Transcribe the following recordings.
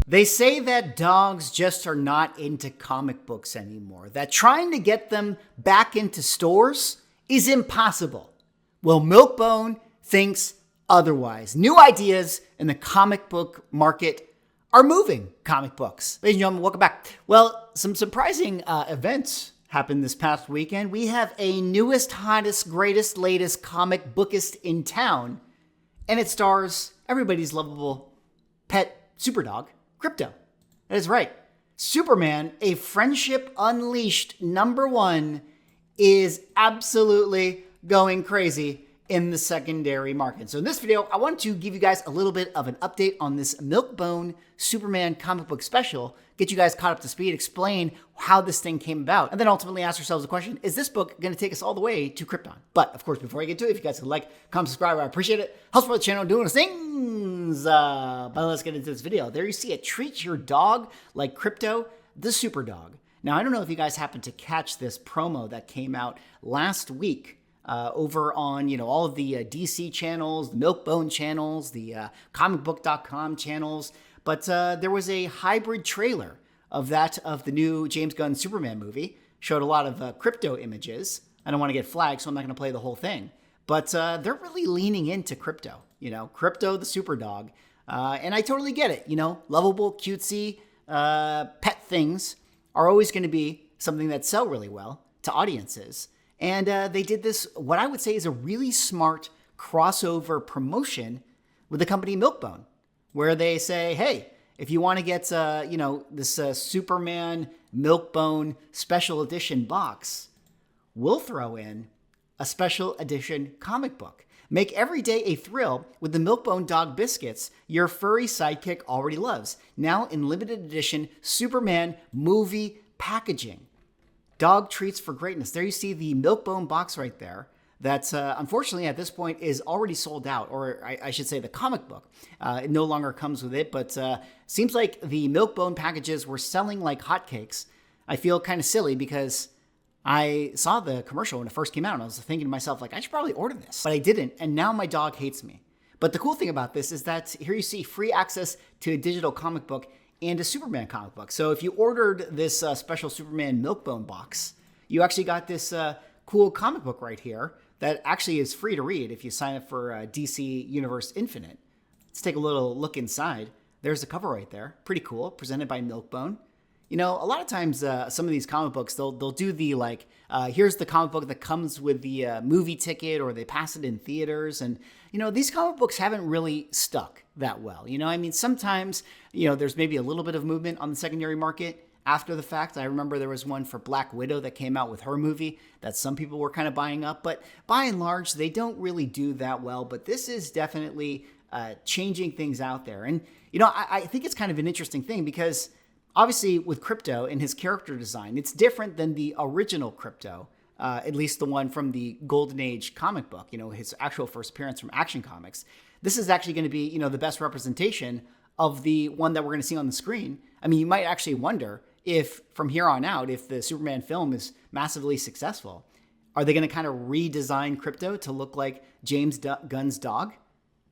They say that dogs just are not into comic books anymore, that trying to get them back into stores is impossible. Well, Milkbone thinks otherwise. New ideas in the comic book market are moving comic books. Ladies and gentlemen, welcome back. Well, some surprising events happened this past weekend. We have a newest, hottest, greatest, latest comic bookist in town, and it stars everybody's lovable pet superdog, Krypto. That is right. Superman, a Friendship Unleashed #1, is absolutely going crazy in the secondary market. So in this video, I want to give you guys a little bit of an update on this Milkbone Superman comic book special, get you guys caught up to speed, explain how this thing came about, and then ultimately ask ourselves the question, is this book going to take us all the way to Krypton? But of course, before I get to it, if you guys could like, comment, subscribe, I appreciate it. Helps support the channel doing those things. But let's get into this video. There you see it. Treat your dog like Krypto, the super dog. Now, I don't know if you guys happened to catch this promo that came out last week over on, all of the DC channels, the Milkbone channels, the comicbook.com channels. But there was a hybrid trailer of the new James Gunn Superman movie. Showed a lot of Krypto images. I don't want to get flagged, so I'm not going to play the whole thing. But they're really leaning into Krypto, Krypto the super dog. And I totally get it, lovable, cutesy pet things are always going to be something that sell really well to audiences. And they did this, what I would say is a really smart crossover promotion with the company Milkbone, where they say, hey, if you want to get, this Superman Milkbone special edition box, we'll throw in a special edition comic book. Make every day a thrill with the Milkbone dog biscuits your furry sidekick already loves. Now in limited edition Superman movie packaging. Dog treats for greatness. There you see the Milkbone box right there. That's unfortunately at this point is already sold out, or I should say the comic book. It no longer comes with it, but seems like the Milkbone packages were selling like hotcakes. I feel kind of silly because I saw the commercial when it first came out and I was thinking to myself, like, I should probably order this, but I didn't. And now my dog hates me. But the cool thing about this is that here you see free access to a digital comic book and a Superman comic book. So if you ordered this special Superman Milkbone box, you actually got this cool comic book right here that actually is free to read if you sign up for DC Universe Infinite. Let's take a little look inside. There's the cover right there. Pretty cool. Presented by Milkbone. A lot of times some of these comic books, they'll do the here's the comic book that comes with the movie ticket, or they pass it in theaters. And, these comic books haven't really stuck that well. Sometimes, there's maybe a little bit of movement on the secondary market after the fact. I remember there was one for Black Widow that came out with her movie that some people were kind of buying up. But by and large, they don't really do that well. But this is definitely changing things out there. And, I think it's kind of an interesting thing because obviously, with Krypto and his character design, it's different than the original Krypto, at least the one from the Golden Age comic book, his actual first appearance from Action Comics. This is actually going to be, the best representation of the one that we're going to see on the screen. I mean, you might actually wonder if from here on out, if the Superman film is massively successful, are they going to kind of redesign Krypto to look like James Gunn's dog?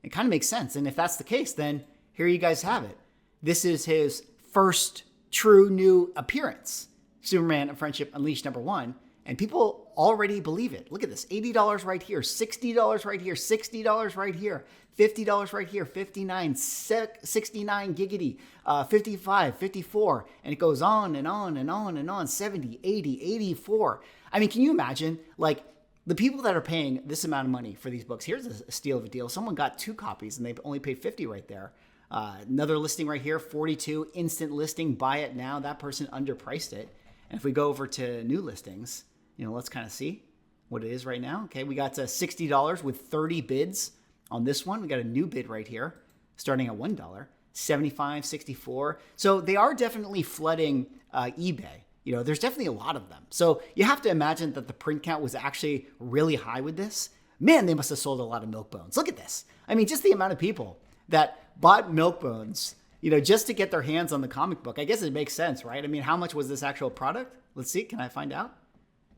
It kind of makes sense. And if that's the case, then here you guys have it. This is his first true new appearance, Superman A Friendship Unleashed #1, and people already believe it. Look at this, $80 right here, $60 right here, $60 right here, $50 right here, $59, $69 giggity, $55, $54, and it goes on and on and on and on, $70, $80, $84. I mean, can you imagine, like, the people that are paying this amount of money for these books? Here's a steal of a deal. Someone got 2 copies and they only paid $50 right there. Another listing right here, 42, instant listing, buy it now. That person underpriced it. And if we go over to new listings, let's kind of see what it is right now. Okay, we got $60 with 30 bids on this one. We got a new bid right here, starting at $1, 75, 64. So they are definitely flooding eBay. There's definitely a lot of them. So you have to imagine that the print count was actually really high with this. Man, they must have sold a lot of Milkbones. Look at this. I mean, just the amount of people that bought Milkbones, just to get their hands on the comic book. I guess it makes sense, right? I mean, how much was this actual product? Let's see. Can I find out?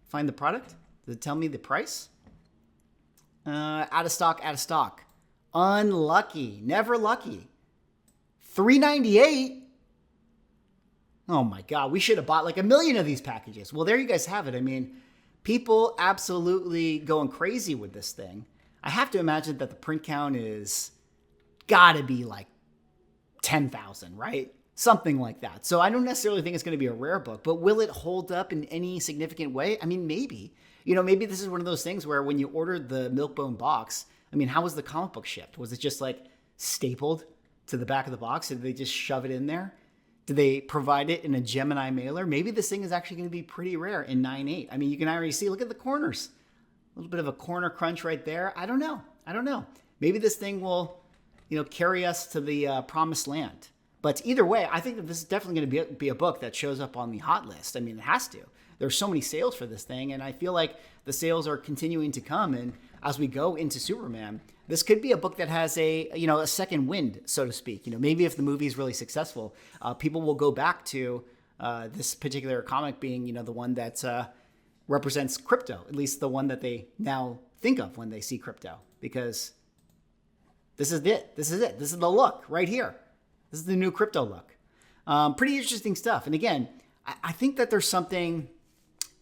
Find the product? Does it tell me the price? Out of stock. Unlucky. Never lucky. $3.98. Oh my God, we should have bought like 1 million of these packages. Well, there you guys have it. I mean, people absolutely going crazy with this thing. I have to imagine that the print count is gotta be like 10,000, right? Something like that. So I don't necessarily think it's going to be a rare book, but will it hold up in any significant way? I mean, maybe. Maybe this is one of those things where when you ordered the Milkbone box, I mean, how was the comic book shipped? Was it just like stapled to the back of the box? Did they just shove it in there? Did they provide it in a Gemini mailer? Maybe this thing is actually going to be pretty rare in 9.8. I mean, you can already see, look at the corners. A little bit of a corner crunch right there. I don't know. Maybe this thing will, carry us to the promised land. But either way, I think that this is definitely going to be a book that shows up on the hot list. I mean, it has to. There's so many sales for this thing, and I feel like the sales are continuing to come. And as we go into Superman, this could be a book that has a second wind, so to speak. Maybe if the movie is really successful, people will go back to this particular comic being, the one that represents Krypto, at least the one that they now think of when they see Krypto, because this is it. This is the look right here. This is the new Krypto look. Pretty interesting stuff. And again, I think that there's something,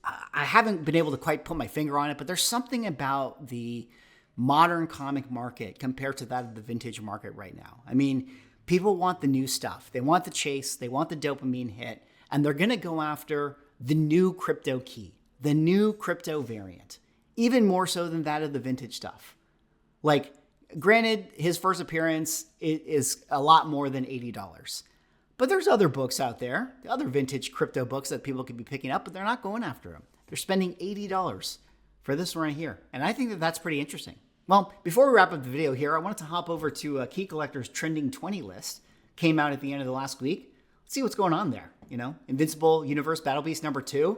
I haven't been able to quite put my finger on it, but there's something about the modern comic market compared to that of the vintage market right now. I mean, people want the new stuff. They want the chase. They want the dopamine hit. And they're going to go after the new Krypto key, the new Krypto variant, even more so than that of the vintage stuff. Like, granted, his first appearance is a lot more than $80. But there's other books out there, other vintage Krypto books that people could be picking up, but they're not going after them. They're spending $80 for this one right here. And I think that that's pretty interesting. Well, before we wrap up the video here, I wanted to hop over to Key Collector's Trending 20 list. Came out at the end of the last week. Let's see what's going on there. Invincible Universe Battle Beast number 2.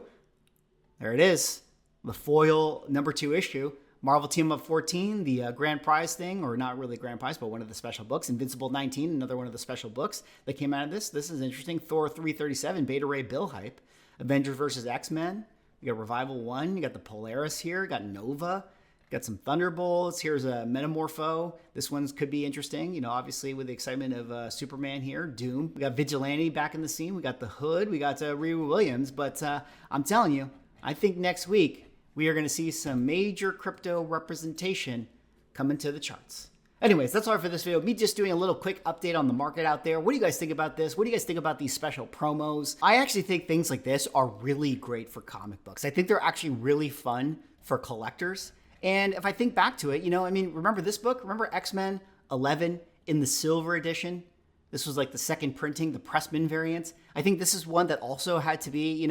There it is. The foil number 2 issue. Marvel Team Up 14, the grand prize thing, or not really grand prize, but one of the special books. Invincible 19, another one of the special books that came out of this. This is interesting. Thor 337, Beta Ray Bill hype. Avengers versus X-Men. You got Revival 1. You got the Polaris here. You got Nova. You got some Thunderbolts. Here's a Metamorpho. This one could be interesting, obviously with the excitement of Superman here. Doom. We got Vigilante back in the scene. We got the Hood. We got Riri Williams. But I'm telling you, I think next week, we are going to see some major Krypto representation coming to the charts. Anyways, that's all for this video. Me just doing a little quick update on the market out there. What do you guys think about this? What do you guys think about these special promos? I actually think things like this are really great for comic books. I think they're actually really fun for collectors. And if I think back to it, remember this book? Remember X-Men 11 in the silver edition? This was like the second printing, the Pressman variant. I think this is one that also had to be,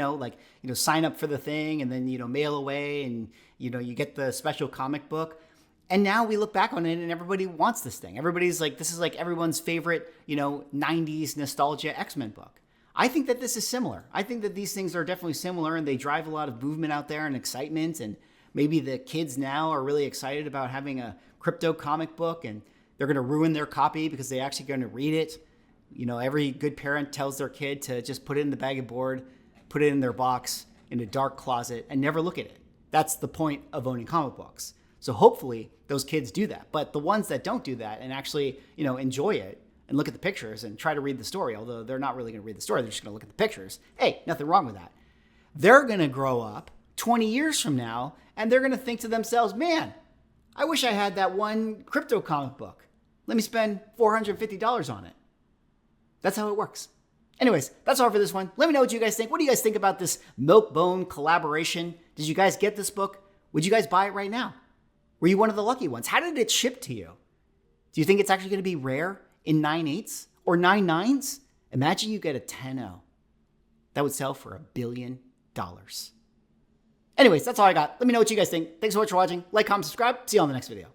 sign up for the thing and then, mail away and, you get the special comic book. And now we look back on it and everybody wants this thing. Everybody's like, this is like everyone's favorite, 90s nostalgia X-Men book. I think that this is similar. I think that these things are definitely similar and they drive a lot of movement out there and excitement. And maybe the kids now are really excited about having a Krypto comic book and they're going to ruin their copy because they're actually going to read it. Every good parent tells their kid to just put it in the bag of board, put it in their box, in a dark closet, and never look at it. That's the point of owning comic books. So hopefully those kids do that. But the ones that don't do that and actually, enjoy it and look at the pictures and try to read the story, although they're not really going to read the story, they're just going to look at the pictures. Hey, nothing wrong with that. They're going to grow up 20 years from now and they're going to think to themselves, man, I wish I had that one Krypto comic book. Let me spend $450 on it. That's how it works. Anyways, that's all for this one. Let me know what you guys think. What do you guys think about this Milkbone collaboration? Did you guys get this book? Would you guys buy it right now? Were you one of the lucky ones? How did it ship to you? Do you think it's actually going to be rare in 9.8s or 9.9s? Imagine you get a 10.0. That would sell for $1 billion. Anyways, that's all I got. Let me know what you guys think. Thanks so much for watching. Like, comment, subscribe. See you on the next video.